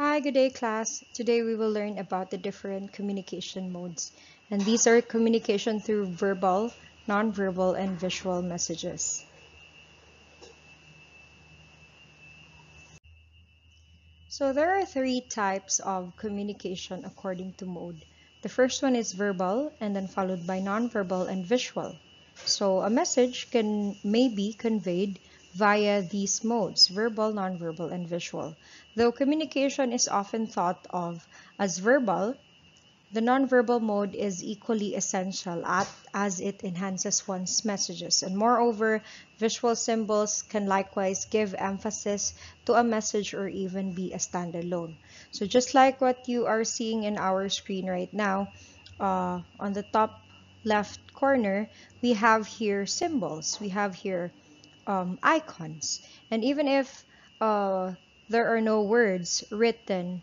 Hi, good day class. Today we will learn about the different communication modes. And these are communication through verbal, nonverbal, and visual messages. So there are three types of communication according to mode. The first one is verbal and then followed by nonverbal and visual. So a message may be conveyed via these modes, verbal, nonverbal, and visual. Though communication is often thought of as verbal, the nonverbal mode is equally essential as it enhances one's messages, and moreover, visual symbols can likewise give emphasis to a message or even be a standalone. So just like what you are seeing in our screen right now, on the top left corner, we have here symbols, we have here icons, and even if uh, there are no words written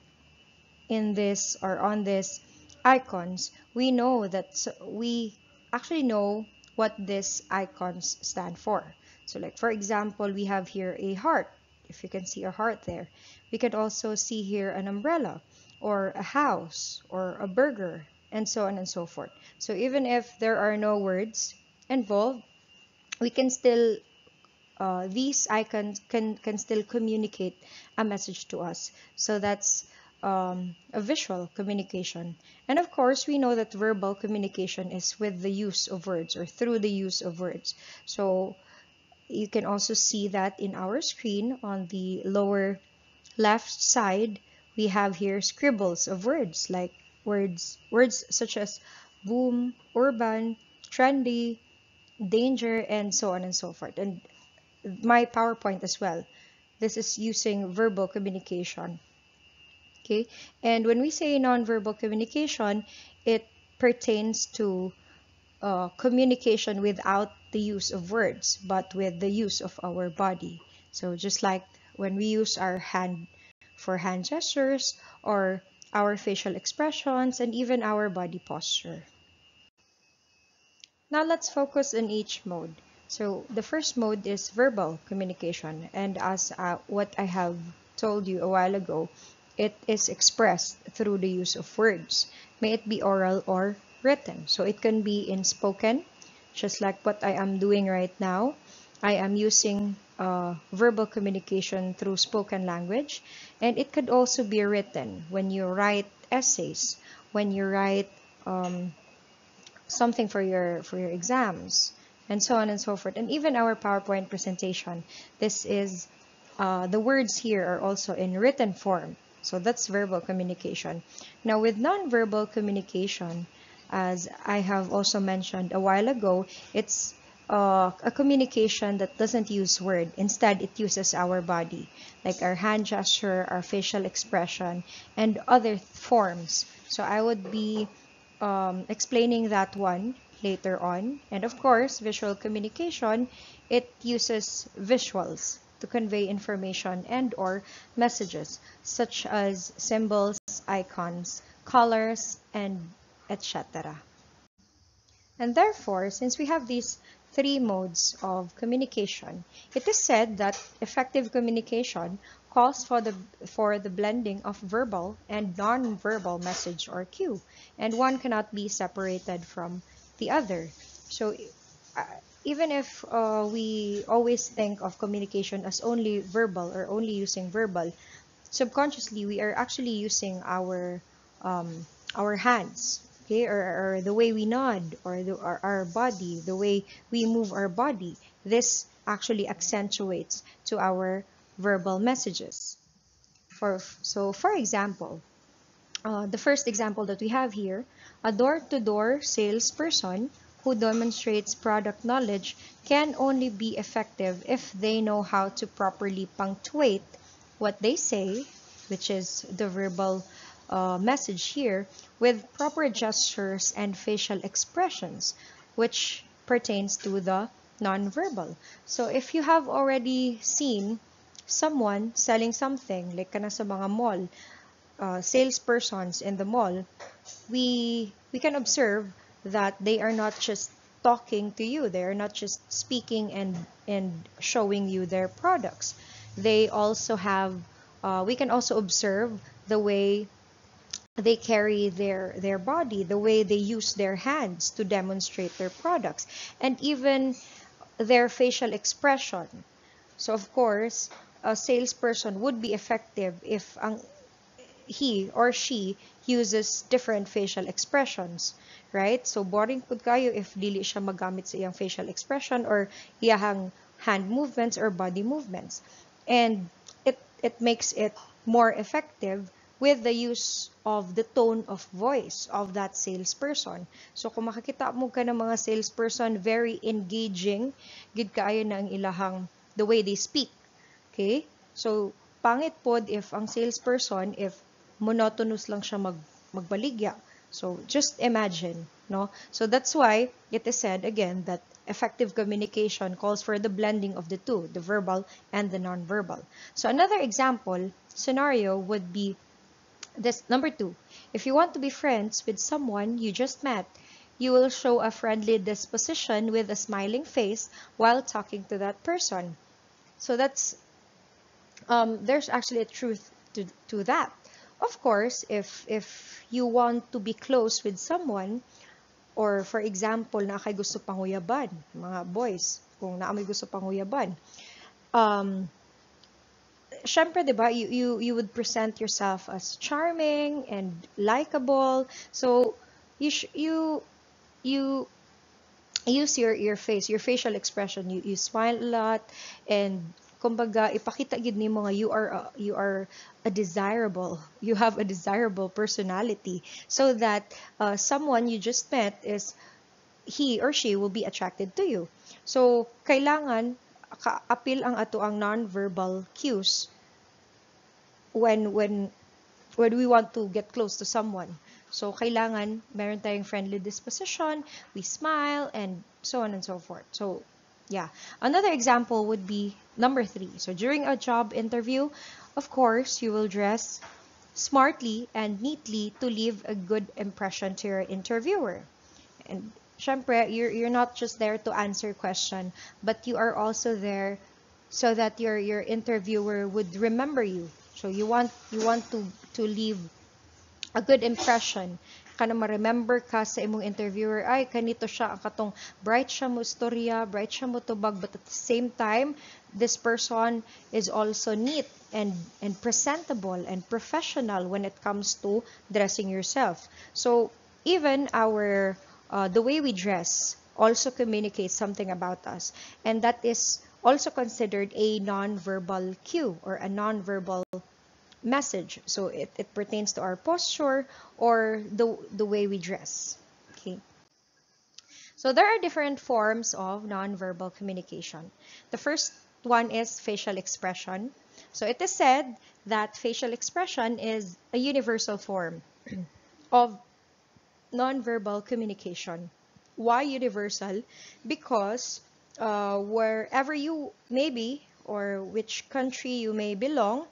in this or on this icons, we know that we actually know what these icons stand for. So like for example, we have here a heart. If you can see a heart there, we can also see here an umbrella or a house or a burger and so on and so forth. So even if there are no words involved, we can still these icons can still communicate a message to us. So that's a visual communication. And of course, we know that verbal communication is with the use of words or through the use of words. So you can also see that in our screen on the lower left side, we have here scribbles of words like words such as boom, urban, trendy, danger, and so on and so forth. And my PowerPoint as well. This is using verbal communication. Okay, and when we say nonverbal communication, it pertains to communication without the use of words, but with the use of our body. So just like when we use our hand for hand gestures or our facial expressions and even our body posture. Now let's focus on each mode. So the first mode is verbal communication, and as what I have told you a while ago, it is expressed through the use of words, may it be oral or written. So it can be in spoken, just like what I am doing right now. I am using verbal communication through spoken language, and it could also be written when you write essays, when you write something for your exams, and so on and so forth. And even our PowerPoint presentation, this is the words here are also in written form. So that's verbal communication. Now with nonverbal communication, as I have also mentioned a while ago, it's a communication that doesn't use word. Instead, it uses our body, like our hand gesture, our facial expression, and other forms. So I would be explaining that one later on. And of course, visual communication, it uses visuals to convey information and or messages such as symbols, icons, colors, and etc. And therefore, since we have these three modes of communication, it is said that effective communication calls for the blending of verbal and non-verbal message or cue, and one cannot be separated from the other. So uh, even if we always think of communication as only verbal or only using verbal, subconsciously we are actually using our hands, okay, or the way we nod, or our body, the way we move our body. This actually accentuates to our verbal messages. For example, the first example that we have here, a door-to-door salesperson who demonstrates product knowledge can only be effective if they know how to properly punctuate what they say, which is the verbal message here, with proper gestures and facial expressions, which pertains to the nonverbal. So if you have already seen someone selling something, like kana sa mga mall, salespersons in the mall, we can observe that they are not just talking to you, they are not just speaking and showing you their products. They also have we can also observe the way they carry their body, the way they use their hands to demonstrate their products, and even their facial expression. So of course, a salesperson would be effective if he or she uses different facial expressions, right? So boring pud kayo if dili siya magamit sa iyang facial expression or iyahang hand movements or body movements. And it makes it more effective with the use of the tone of voice of that salesperson. So kung makakita mo ka ng mga salesperson, very engaging, gid kaayo na ang ilahang the way they speak. Okay? So pangit pod if ang salesperson, if monotonous lang siya magbaligya. So just imagine, no? So that's why it is said again that effective communication calls for the blending of the two, the verbal and the nonverbal. So another example scenario would be this number 2. If you want to be friends with someone you just met, you will show a friendly disposition with a smiling face while talking to that person. So that's there's actually a truth to that. Of course, if you want to be close with someone, or for example, na kay gusto panguyaban, mga boys, kung na may gusto panguyaban, syempre, diba, you would present yourself as charming and likable. So you use your face, your facial expression. You smile a lot, and kumbaga ipakita gid nimo nga you are a desirable, you have a desirable personality, so that someone you just met is he or she will be attracted to you. So kailangan apil ang ato ang non-verbal cues when we want to get close to someone. So kailangan meron tayong friendly disposition, we smile, and so on and so forth. So yeah, another example would be number 3. So during a job interview, of course, you will dress smartly and neatly to leave a good impression to your interviewer. And syempre, you're not just there to answer question, but you are also there so that your interviewer would remember you. So you want to leave a good impression, kana ma-remember ka sa imong interviewer, ay kanito siya, ang katong bright siya mo istorya, bright siya mo tubag, but at the same time this person is also neat and presentable and professional when it comes to dressing yourself. So even our the way we dress also communicates something about us, and that is also considered a non-verbal cue or a non-verbal message. So it pertains to our posture or the way we dress. Okay. So there are different forms of non-verbal communication. The first one is facial expression. So it is said that facial expression is a universal form of non-verbal communication. Why universal? Because wherever you may be or which country you may belong,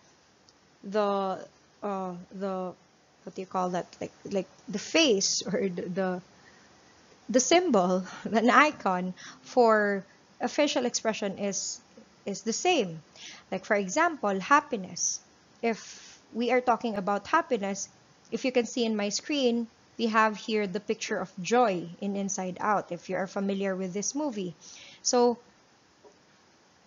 the what do you call that, like the face or the symbol, an icon for a facial expression is the same. Like for example, happiness. If we are talking about happiness, if you can see in my screen, we have here the picture of joy in Inside Out, if you are familiar with this movie. So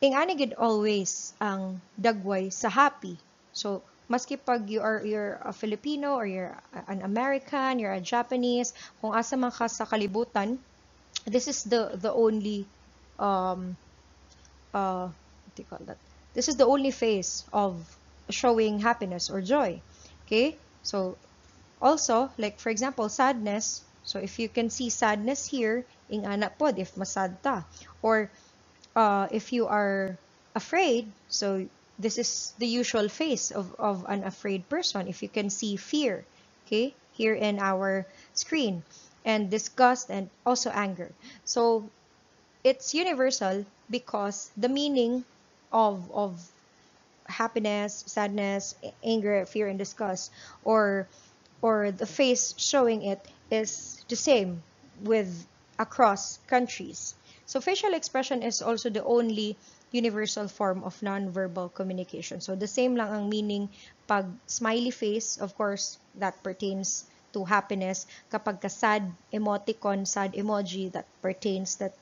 ingani gid always ang dagway sa happy. So maski pag you're a Filipino or you're an American, you're a Japanese, kung asa man ka sa kalibutan, this is the only what do you call that? This is the only face of showing happiness or joy. Okay? So also, like for example, sadness. So if you can see sadness here, ingana pod if masad ta. Or if you are afraid, so this is the usual face of an afraid person. If you can see fear, okay, here in our screen, and disgust and also anger. So it's universal because the meaning of happiness, sadness, anger, fear, and disgust, or the face showing it is the same with across countries. So facial expression is also the only universal form of non-verbal communication. So the same lang ang meaning pag smiley face, of course, that pertains to happiness. Kapag ka sad emoticon, sad emoji, that pertains that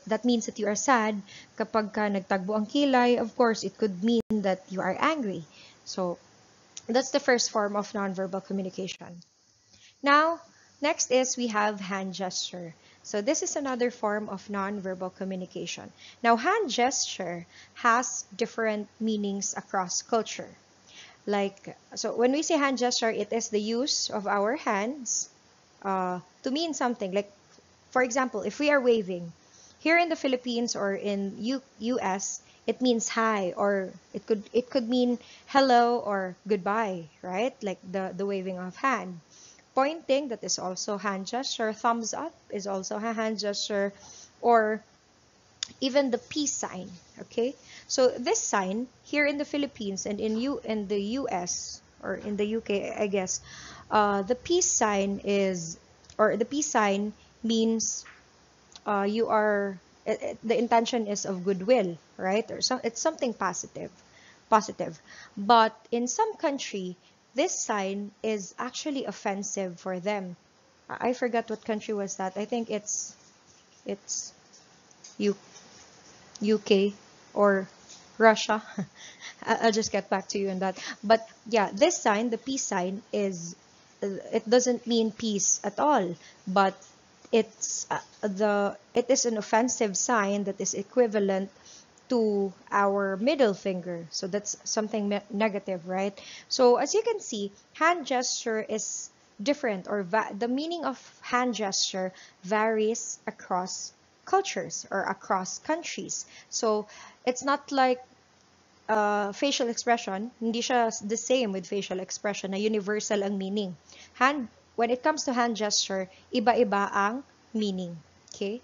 that means that you are sad. Kapag ka nagtagbo ang kilay, of course, it could mean that you are angry. So that's the first form of nonverbal communication. Now, next is we have hand gesture. So this is another form of nonverbal communication. Now, hand gesture has different meanings across culture. Like, so when we say hand gesture, it is the use of our hands to mean something. Like, for example, if we are waving, here in the Philippines or in US, it means hi, or it could mean hello or goodbye, right? Like the waving of hand. Pointing, that is also hand gesture. Thumbs up is also a hand gesture, or even the peace sign. Okay, so this sign here in the Philippines and in the US or in the UK, I guess, the peace sign is, or the peace sign means you are the intention is of goodwill, right? Or so it's something positive. But in some country, this sign is actually offensive for them. I forgot what country was that. I think it's U UK or Russia. I'll just get back to you on that. But yeah, this sign, the peace sign, it doesn't mean peace at all, but it is an offensive sign that is equivalent to our middle finger. So that's something negative, right? So as you can see, hand gesture is different, or the meaning of hand gesture varies across cultures or across countries. So it's not like facial expression, hindi siya the same with facial expression na universal ang meaning. When it comes to hand gesture, iba-iba ang meaning. Okay?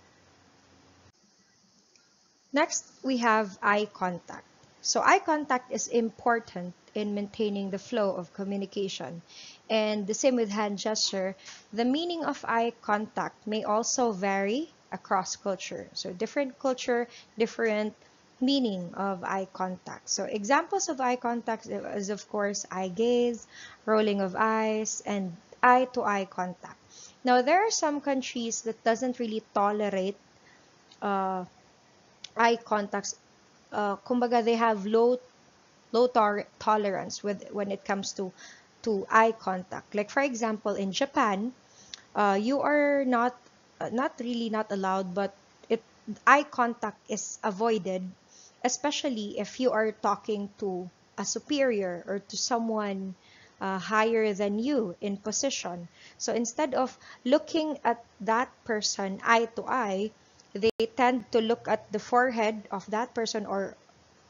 Next, we have eye contact. So eye contact is important in maintaining the flow of communication. And the same with hand gesture, the meaning of eye contact may also vary across culture. So different culture, different meaning of eye contact. So examples of eye contact is of course eye gaze, rolling of eyes, and eye-to-eye contact. Now there are some countries that doesn't really tolerate uh, eye contacts. Kumbaga, they have low tolerance with when it comes to eye contact. Like for example, in Japan, you are not really not allowed, but it eye contact is avoided, especially if you are talking to a superior or to someone higher than you in position. So instead of looking at that person eye to eye, they tend to look at the forehead of that person or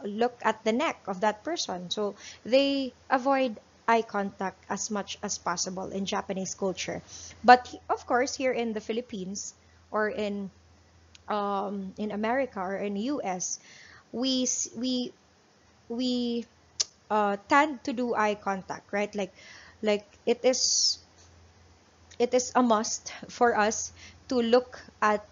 look at the neck of that person. So they avoid eye contact as much as possible in Japanese culture. But of course, here in the Philippines or in America or in US, we we tend to do eye contact, right? Like it is a must for us to look at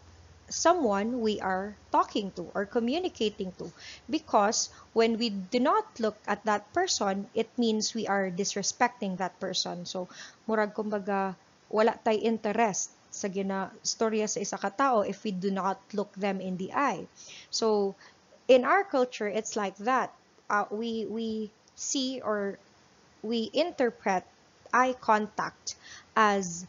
someone we are talking to or communicating to, because when we do not look at that person, it means we are disrespecting that person. So murag kumbaga wala tay interest sa storya sa isa ka tao if we do not look them in the eye. So in our culture, it's like that. We see or we interpret eye contact as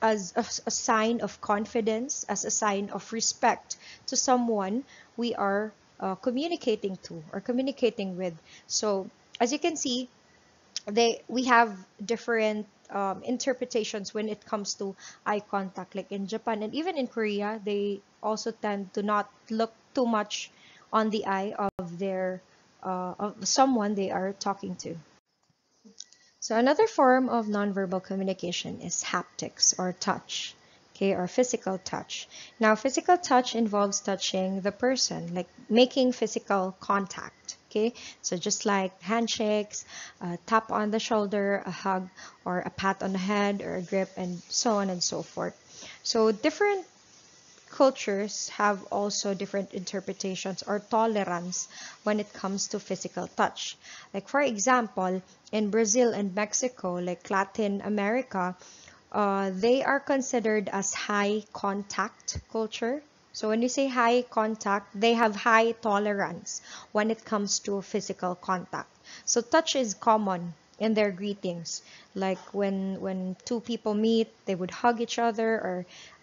as a sign of confidence, as a sign of respect to someone we are communicating to or communicating with. So as you can see, we have different interpretations when it comes to eye contact. Like in Japan and even in Korea, they also tend to not look too much on the eye of someone they are talking to. So another form of nonverbal communication is haptics or touch, okay, or physical touch. Now, physical touch involves touching the person, like making physical contact, okay? So just like handshakes, a tap on the shoulder, a hug, or a pat on the head, or a grip, and so on and so forth. So different cultures have also different interpretations or tolerance when it comes to physical touch. Like for example, in Brazil and Mexico, like Latin America, they are considered as high contact culture. So when you say high contact, they have high tolerance when it comes to physical contact. So touch is common in their greetings. Like when two people meet, they would hug each other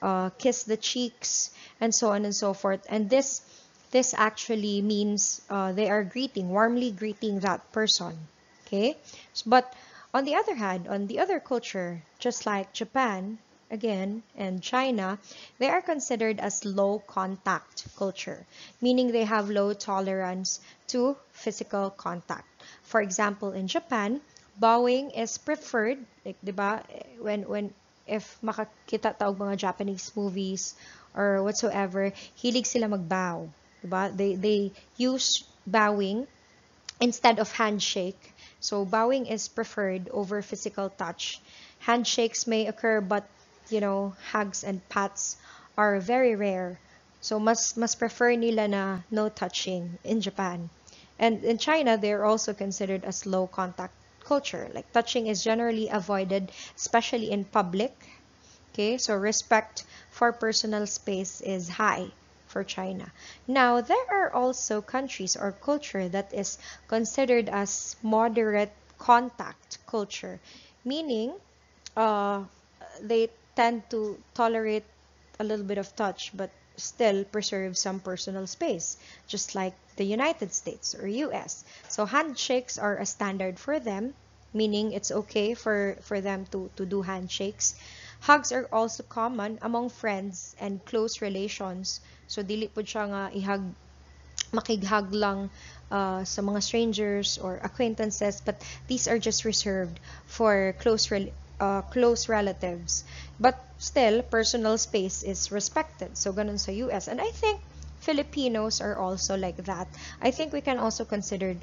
or kiss the cheeks and so on and so forth. And this actually means they are warmly greeting that person. Okay, but on the other hand, on the other culture, just like Japan, again, and China, they are considered as low contact culture, meaning they have low tolerance to physical contact. For example, in Japan, bowing is preferred, like, 'di ba, when if makakita ta og mga Japanese movies or whatsoever, hilig sila magbow, 'di ba? They use bowing instead of handshake. So bowing is preferred over physical touch. Handshakes may occur, but hugs and pats are very rare. So mas prefer nila na no touching in Japan. And in China, they're also considered as low contact culture. Like touching is generally avoided, especially in public. Okay, so respect for personal space is high for China. Now, there are also countries or culture that is considered as moderate contact culture, meaning uh, they tend to tolerate a little bit of touch but still preserve some personal space, just like the United States or US. So handshakes are a standard for them, meaning it's okay for them to do handshakes. Hugs are also common among friends and close relations. So dili po siya nga makighag lang sa mga strangers or acquaintances, but these are just reserved for close relatives. But still, personal space is respected. So ganun sa US. And I think Filipinos are also like that. I think we can also consider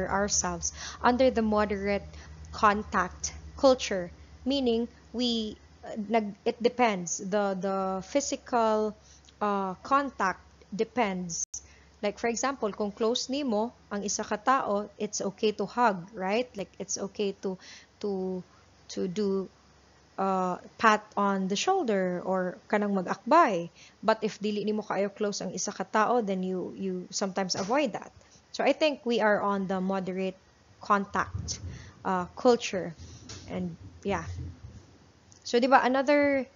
ourselves under the moderate contact culture, meaning it depends. The physical contact depends. Like for example, kung close nimo ang isa ka tao, it's okay to hug, right? Like it's okay to do pat on the shoulder or kanang mag-akbay. But if dili nimo kaayo close ang isa ka tao, then you sometimes avoid that. So I think we are on the moderate contact culture, and yeah. So, di ba, another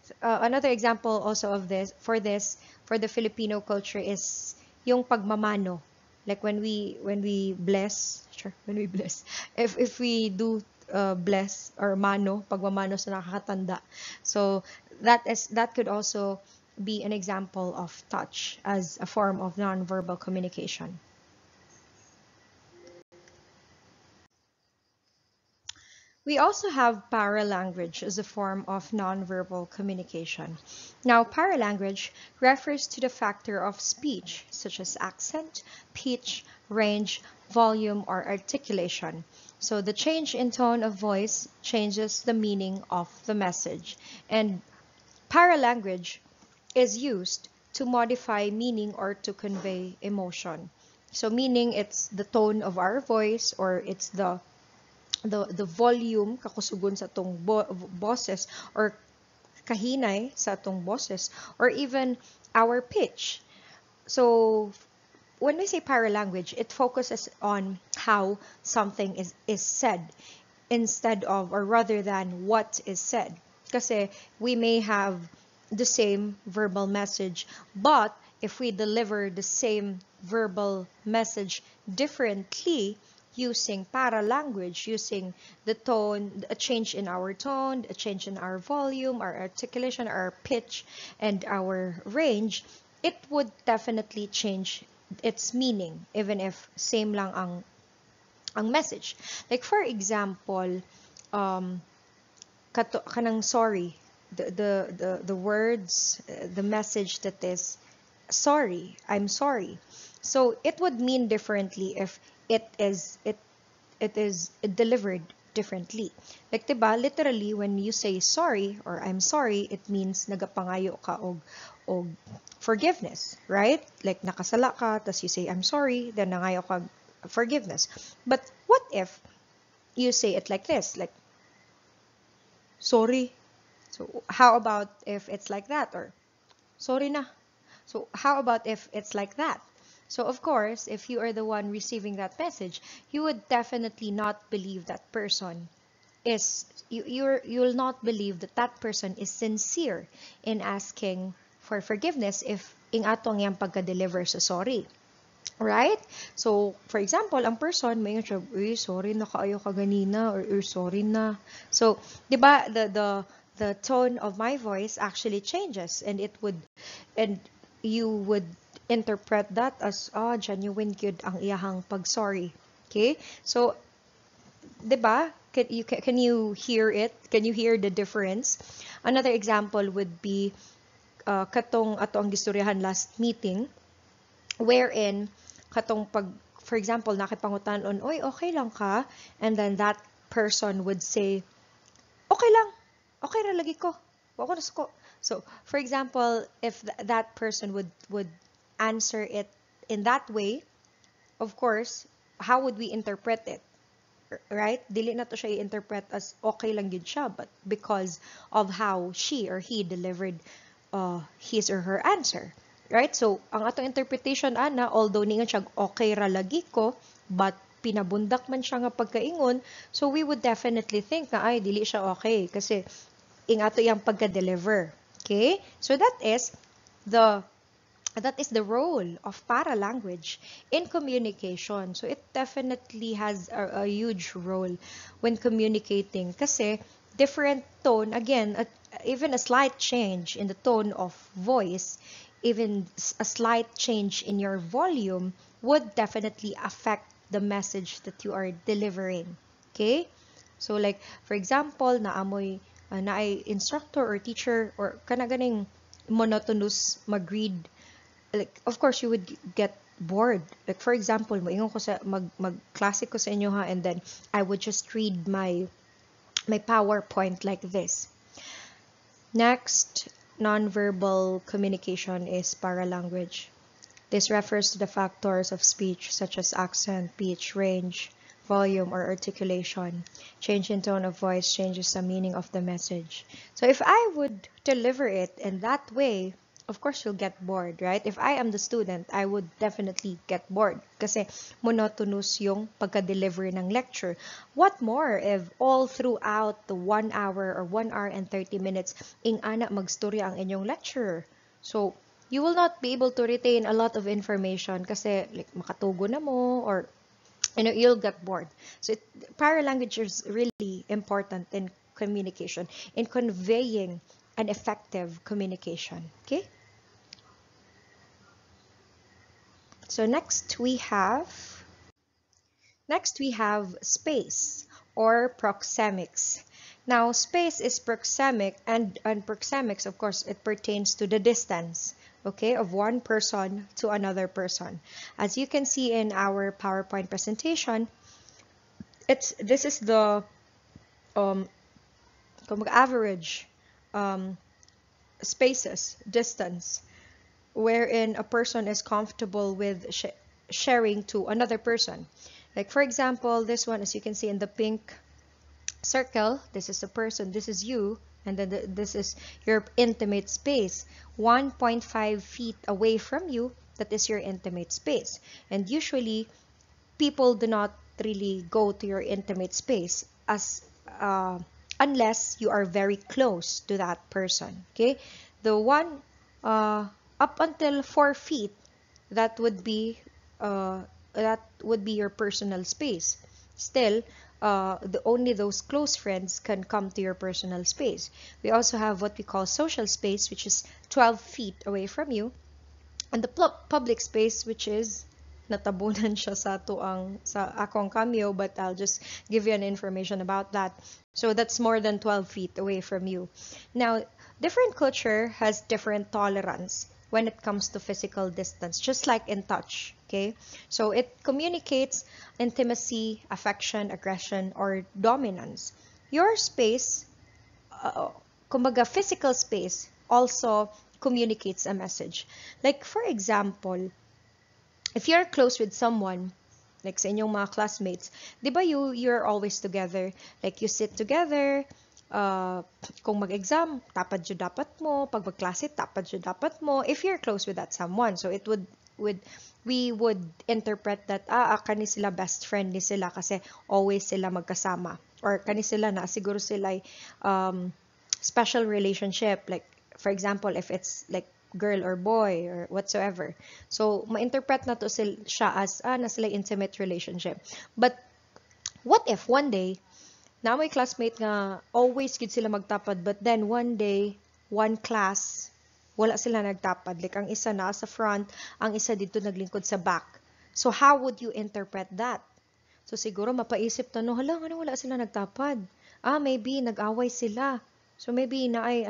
example also of this for the Filipino culture is yung pagmamano. Like when we bless, sure, when we bless. If we do bless or mano, pagmamano sa nakakatanda. So, that could also be an example of touch as a form of nonverbal communication. We also have paralanguage as a form of nonverbal communication. Now, paralanguage refers to the factor of speech, such as accent, pitch, range, volume, or articulation. So the change in tone of voice changes the meaning of the message. And paralanguage is used to modify meaning or to convey emotion. So meaning it's the tone of our voice or it's the volume kakusugon sa atong boses or kahinay sa atong boses or even our pitch. So when we say paralanguage, it focuses on how something is said instead of or rather than what is said. Kasi we may have the same verbal message, but if we deliver the same verbal message differently, using paralanguage, using the tone, a change in our tone, a change in our volume, our articulation, our pitch, and our range, it would definitely change its meaning, even if same lang ang message. Like for example, kanang sorry, the words, the message that is sorry, I'm sorry. So it would mean differently if it is delivered differently. Like, diba, literally, when you say sorry or I'm sorry, it means nagapangayo ka og forgiveness, right? Like, nakasala ka, tas you say I'm sorry, then nangayo ka forgiveness. But what if you say it like this, like, sorry. So how about if it's like that, or sorry na? So how about if it's like that? So of course, if you are the one receiving that message, you would definitely not believe that person is you will not believe that that person is sincere in asking for forgiveness if ing atong yang pagka-deliver sa sorry. Right? So, for example, ang person, may siya, sorry na kaayo ka ganina, or sorry na. So, di ba, the tone of my voice actually changes, and you would interpret that as, genuine good ang iyahang pag-sorry. Okay? So, di ba, can you hear it? Can you hear the difference? Another example would be, katong ato ang gistoryahan last meeting, wherein katong pag, for example, nakipangutan-on, oy, okay lang ka? And then that person would say, okay lang. Okay ra lagi ko. Wako na ko. So, for example, if that person would answer it in that way, of course, how would we interpret it? Right? Dili na to siya i-interpret as okay lang yun siya, but because of how she or he delivered his or her answer. Right? So, ang atong interpretation, ana, although ningon siya, okay ra lagi ko, but pinabundak man siya nga pagkaingon, so we would definitely think na, ay, dili siya okay, kasi ing ato yung pagka-deliver. Okay? So, that is the role of paralanguage in communication. So, it definitely has a huge role when communicating, kasi different tone, again, even a slight change in the tone of voice, even a slight change in your volume would definitely affect the message that you are delivering. Okay? So like, for example, naay instructor or teacher or kanaganing monotonous mag-read, like, of course, you would get bored. Like, for example, moingon ko sa mag-klase ko sa inyo ha, and then I would just read my PowerPoint like this. Next, nonverbal communication is paralanguage. This refers to the factors of speech such as accent, pitch, range, volume, or articulation. Change in tone of voice changes the meaning of the message. So if I would deliver it in that way, of course you'll get bored, right? If I am the student, I would definitely get bored kasi monotonous yung pagka-deliver ng lecture. What more if all throughout the 1 hour or 1 hour and 30 minutes ing ana magstorya ang inyong lecturer? So, you will not be able to retain a lot of information kasi like makatugo na mo, or you'll get bored. So paralanguage is really important in communication, in conveying an effective communication. Okay? So next we have space or proxemics. Now, space is proxemic, and proxemics, of course, it pertains to the distance, okay, of one person to another person. As you can see in our PowerPoint presentation, this is the average spaces, distance, wherein a person is comfortable with sharing to another person. Like, for example, this one, as you can see in the pink circle, this is a person, this is you, and then this is your intimate space. 1.5 feet away from you, that is your intimate space. And usually, people do not really go to your intimate space unless you are very close to that person. Okay, the one up until 4 feet, that would be your personal space. Still, only those close friends can come to your personal space. We also have what we call social space, which is 12 feet away from you, and the public space, which is natabunan siya sa akong cameo, but I'll just give you an information about that. So that's more than 12 feet away from you. Now, different culture has different tolerance when it comes to physical distance, just like in touch, okay? So it communicates intimacy, affection, aggression, or dominance. Your space, kumbaga physical space, also communicates a message. Like for example, if you're close with someone, like sa inyong mga classmates, di ba you're always together? Like you sit together, uh, kung mag-exam, tapad yun dapat mo. Pag mag-klase, tapad yun dapat mo. If you're close with that someone. So it we would interpret that, kani sila best friend ni sila kasi always sila magkasama. Or kani sila na, siguro sila special relationship. Like, for example, if it's like girl or boy or whatsoever. So, ma-interpret na to siya as, na sila intimate relationship. But, what if one day, na may classmate nga, always gid sila magtapad, but then one day, one class, wala sila nagtapad. Like, ang isa na sa front, ang isa dito naglingkod sa back. So, how would you interpret that? So, siguro mapaisip ta, no, hala, ano, wala sila nagtapad. Maybe, nag-away sila. So, maybe na ay,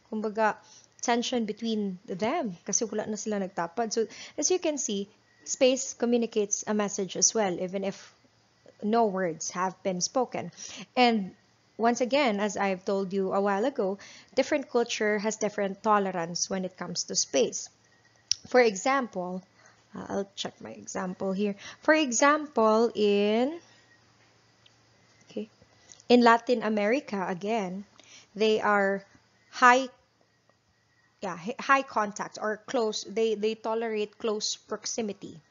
kumbaga, tension between them kasi wala na sila nagtapad. So, as you can see, space communicates a message as well, even if no words have been spoken. And once again, as I've told you a while ago, different culture has different tolerance when it comes to space. For example, I'll check my example here. For example, in Latin America, again, they are high contact or close. They tolerate close proximity,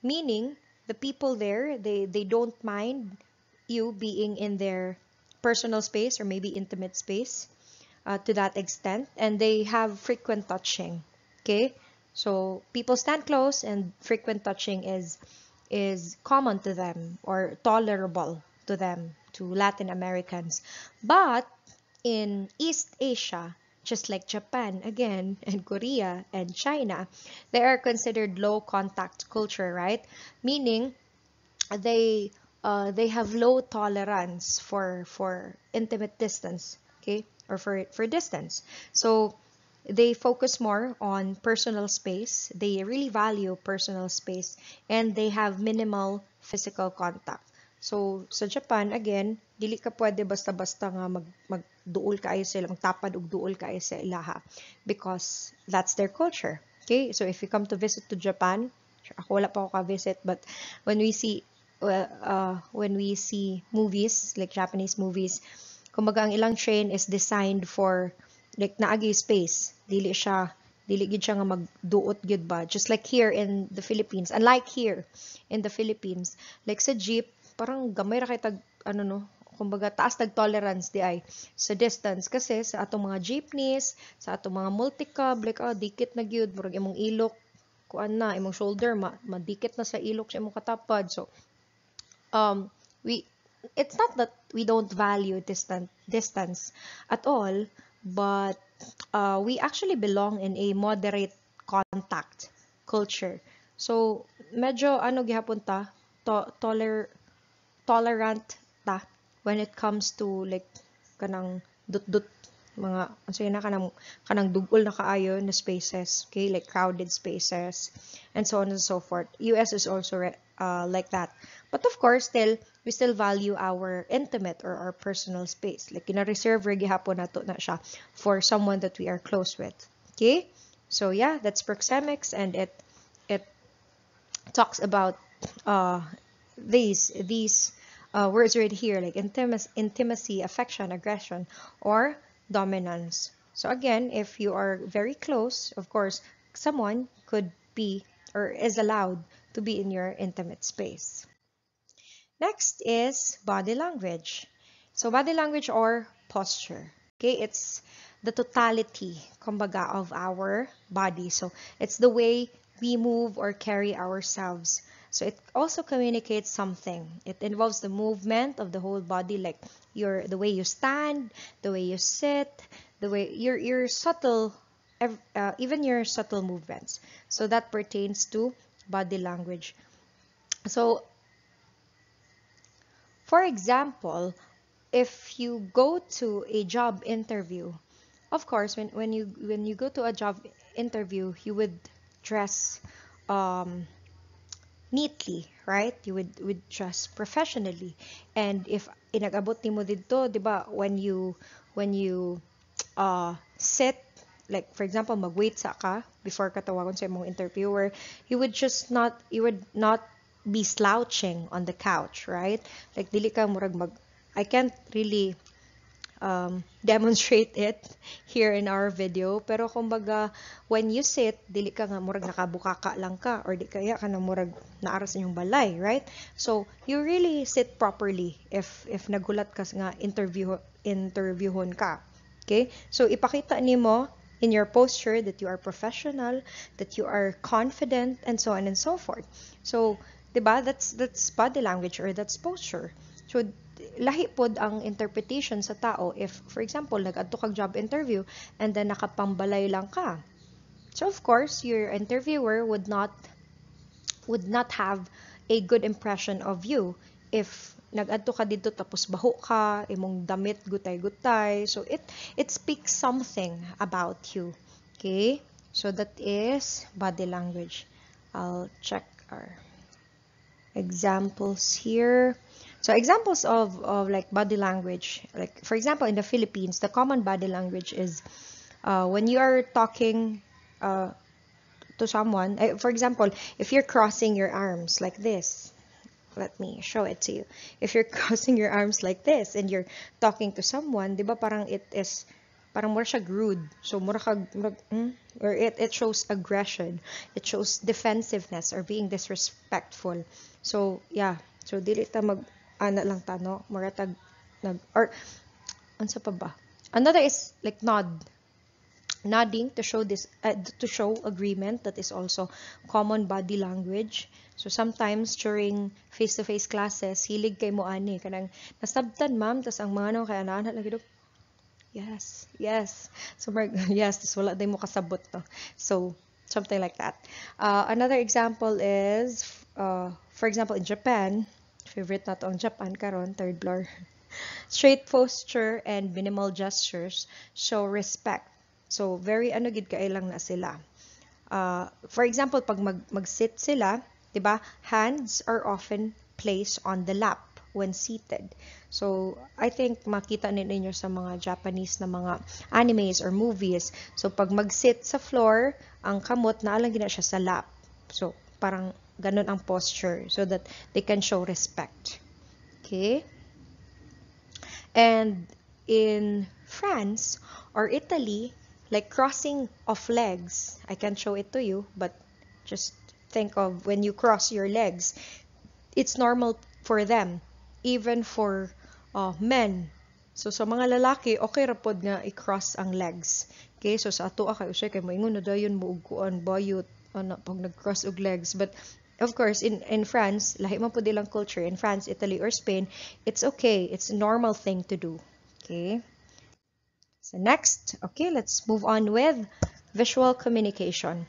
meaning the people there, they don't mind you being in their personal space or maybe intimate space to that extent, and they have frequent touching. Okay, so people stand close and frequent touching is common to them or tolerable to them, to Latin Americans. But in East Asia, just like Japan again, and Korea and China, they are considered low contact culture, right? Meaning they have low tolerance for intimate distance, okay, or for distance. So they focus more on personal space. They really value personal space, and they have minimal physical contact. So sa Japan again, dili ka pwede basta-basta nga magduol kaayo sila, magtapad og duol kaayo sa ilaha, because that's their culture. Okay, so if you come to visit to Japan, ako wala pa ako ka-visit, but when we see movies, like Japanese movies, kumbaga ang ilang train is designed for like naagi space. Dili gid siya nga magduot gid ba. Just like here in the Philippines. Unlike here in the Philippines, like sa jeep, parang gamay ra kay tag kumbaga taas tag tolerance di ay sa distance, kasi sa atong mga jeepneys, sa atong mga multi-cab, like dikit na gyud, murag imong ilok kuan na, imong shoulder madikit na sa ilok sa imong katapad. So it's not that we don't value distance at all, but we actually belong in a moderate contact culture. So medyo gihapon ta, tolerant ta when it comes to like kanang dut-dut mga kanang dugol na kaayo na spaces, okay, like crowded spaces and so on and so forth. US is also like that, but of course we still value our intimate or our personal space, like reserve gihapon nato na siya for someone that we are close with. Okay, so yeah, that's proxemics, and it talks about these words right here, like intimacy, affection, aggression, or dominance. So again, if you are very close, of course, someone could be or is allowed to be in your intimate space. Next is body language. So body language or posture. Okay, it's the totality, kumbaga, of our body. So it's the way we move or carry ourselves. So it also communicates something. It involves the movement of the whole body, like the way you stand, the way you sit, the way your subtle, even your subtle movements. So that pertains to body language. So, for example, if you go to a job interview, of course, when you go to a job interview, you would dress um, neatly, right? You would dress professionally. And if inag-abot nimo dito, 'di ba, when you sit, like for example, mag-wait sa ka before ka tawagon sa imong interviewer, you would not be slouching on the couch, right? Like dili ka murag I can't really demonstrate it here in our video. Pero kumbaga, when you sit, dili ka nga murag nakabukaka lang ka or di kaya ka na murag naaras inyong balay, right? So, you really sit properly if nagulat ka nga interviewon ka. Okay? So, ipakita nimo in your posture that you are professional, that you are confident, and so on and so forth. So, 'di ba? That's body language or that's posture. So, lahi pod ang interpretation sa tao if, for example, nag-adto kag job interview and then nakapambalay lang ka. So, of course, your interviewer would not have a good impression of you if nag-adto ka dito tapos baho ka, imong damit gutay-gutay. So, it speaks something about you. Okay? So, that is body language. I'll check our examples here. So examples of like body language, like for example in the Philippines, the common body language is when you are talking to someone. For example, if you're crossing your arms like this, let me show it to you. If you're crossing your arms like this and you're talking to someone, di ba parang parang mura siya rude. So mura kag or it shows aggression. It shows defensiveness or being disrespectful. So yeah, so dili ta mag ana lang ta no, mura tag nag or unsa pa ba? Another is like nodding to show agreement. That is also common body language. So sometimes during face-to-face classes, hilig kay mo ani kanang nasabtan ma'am tas ang mga no kay ana lagi yes, yes. So, yes, tas wala day mo kasabot to. So, something like that. Another example is, for example, in Japan, favorite na to ang Japan karon, third floor. Straight posture and minimal gestures show respect. So, very ano gid kailang na sila. For example, pag mag-sit sila, 'di ba? Hands are often placed on the lap when seated. So, I think makita ninyo sa mga Japanese na mga animes or movies. So, pag mag-sit sa floor, ang kamot na lang gina siya sa lap. So, parang ganun ang posture so that they can show respect. Okay? And in France or Italy, like crossing of legs, I can show it to you, but just think of when you cross your legs, it's normal for them, even for men. So sa mga lalaki, okay ra pod nga i-cross ang legs. Okay, so sa ato kay usay kay moingon na dayon mo og kuan bayot ana pag nag-cross og legs, but of course in France, lahi man pud ilang culture in France, Italy or Spain, it's okay, it's a normal thing to do. Okay? So next, okay, let's move on with visual communication.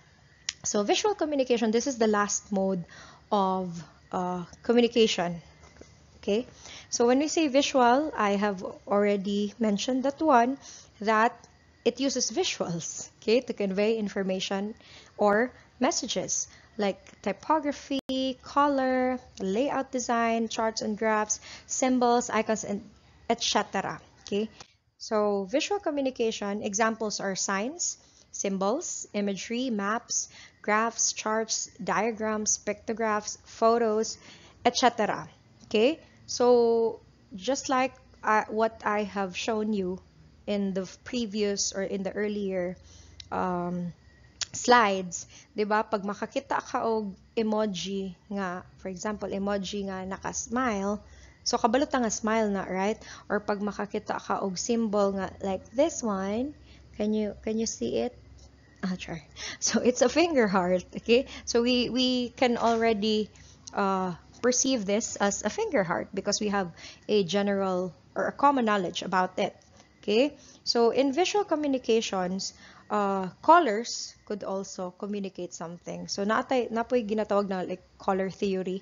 So visual communication, this is the last mode of communication. Okay, so when we say visual, I have already mentioned that one, that it uses visuals, okay, to convey information or messages like typography, color, layout design, charts and graphs, symbols, icons, and etc. Okay, so visual communication examples are signs, symbols, imagery, maps, graphs, charts, diagrams, pictographs, photos, etc. Okay, so just like what I have shown you in the previous or in the earlier slides, 'di ba? Pag makakita ka og emoji nga, for example, emoji nga naka-smile, so kabalo ta nga smile na, right? Or pag makakita ka og symbol nga like this one, can you see it? Try. So it's a finger heart, okay? So we can already perceive this as a finger heart because we have a general or a common knowledge about it. Okay, so in visual communications, colors could also communicate something. So napoy ginatawag na like color theory.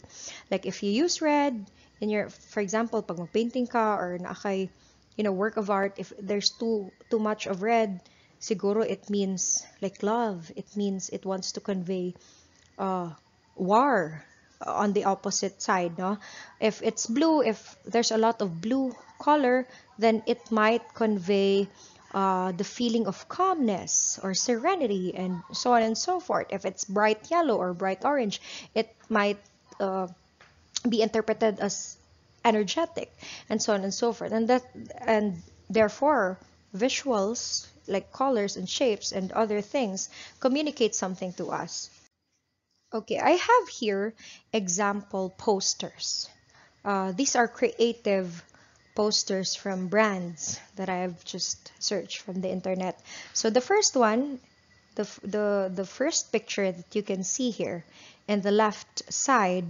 Like if you use red in your, for example, pag mag-painting ka or naakay work of art, if there's too much of red, siguro it means like love. It means it wants to convey war on the opposite side, no? If it's blue, if there's a lot of blue color, then it might convey the feeling of calmness or serenity, and so on and so forth. If it's bright yellow or bright orange, it might be interpreted as energetic, and so on and so forth. And therefore visuals like colors and shapes and other things communicate something to us. Okay, I have here example posters. These are creative posters from brands that I have just searched from the internet. So the first one, the first picture that you can see here, in the left side,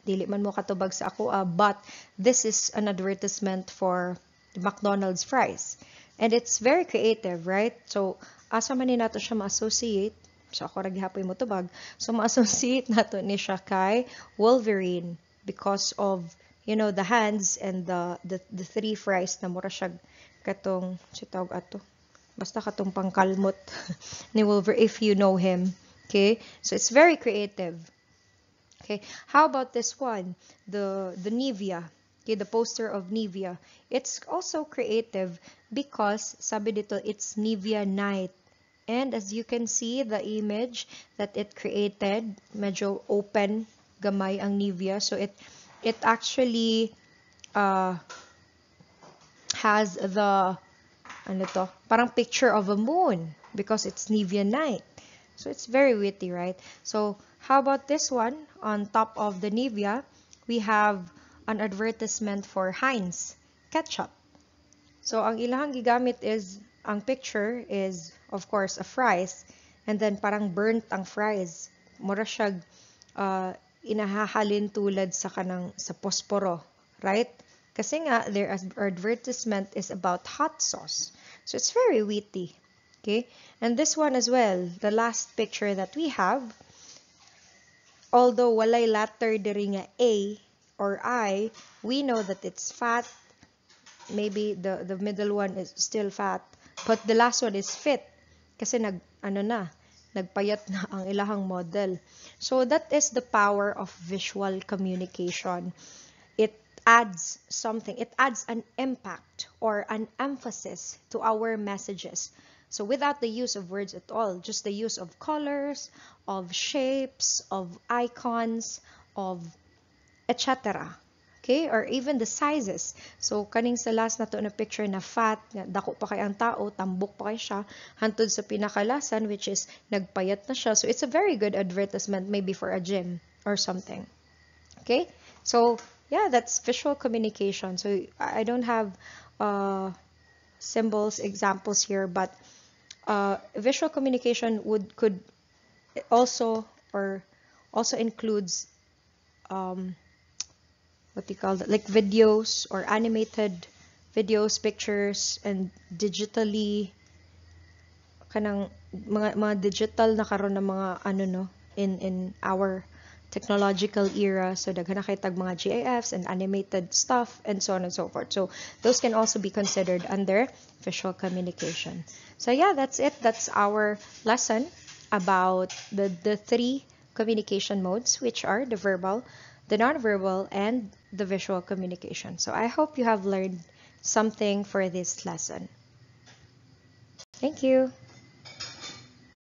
dili man mo katubag sa ako, but this is an advertisement for the McDonald's fries. And it's very creative, right? So, asa man ni nato siya ma-associate, so ako ragihapon mo tubag, so ma-associate nato ni siya kay Wolverine because of, the hands and the three fries na mura siya katong, sitawag ato, basta katong pangkalmot ni Wolverine, if you know him. Okay? So, it's very creative. Okay, how about this one? The Nivea. Okay, the poster of Nivea. It's also creative because sabi dito, it's Nivea Night. And as you can see, the image that it created, medyo open, gamay ang Nivea. So it actually has the, ano to, parang picture of a moon because it's Nivea Night. So it's very witty, right? So how about this one? On top of the Nivea, we have an advertisement for Heinz ketchup. So ang ilahang gigamit is, ang picture is, of course, a fries. And then parang burnt ang fries. Mura siyag inahahalin tulad sa kanang sa posporo, right? Kasi nga, their advertisement is about hot sauce. So it's very witty. Okay? And this one as well, the last picture that we have, although walay letter diri nga A or I, we know that it's fat. Maybe the middle one is still fat, but the last one is fit. Kasi nagpayat na ang ilahang model. So that is the power of visual communication. It adds something. It adds an impact or an emphasis to our messages. So without the use of words at all, just the use of colors, of shapes, of icons, of etc. Okay? Or even the sizes. So kaning sa last na to na picture na fat, dako pa kay ang tao, tambok pa kay siya, hantod sa pinakalasan, which is nagpayat na siya. So it's a very good advertisement maybe for a gym or something. Okay? So yeah, that's visual communication. So I don't have symbols, examples here, but visual communication could also includes what do you call that, like videos or animated videos, pictures, and digitally kanang mga digital na karon na mga in our technological era. So daghan na kay tag mga GIFs and animated stuff and so on and so forth. So those can also be considered under visual communication. So yeah, that's it. That's our lesson about the three communication modes, which are the verbal, the nonverbal, and the visual communication. So I hope you have learned something for this lesson. Thank you.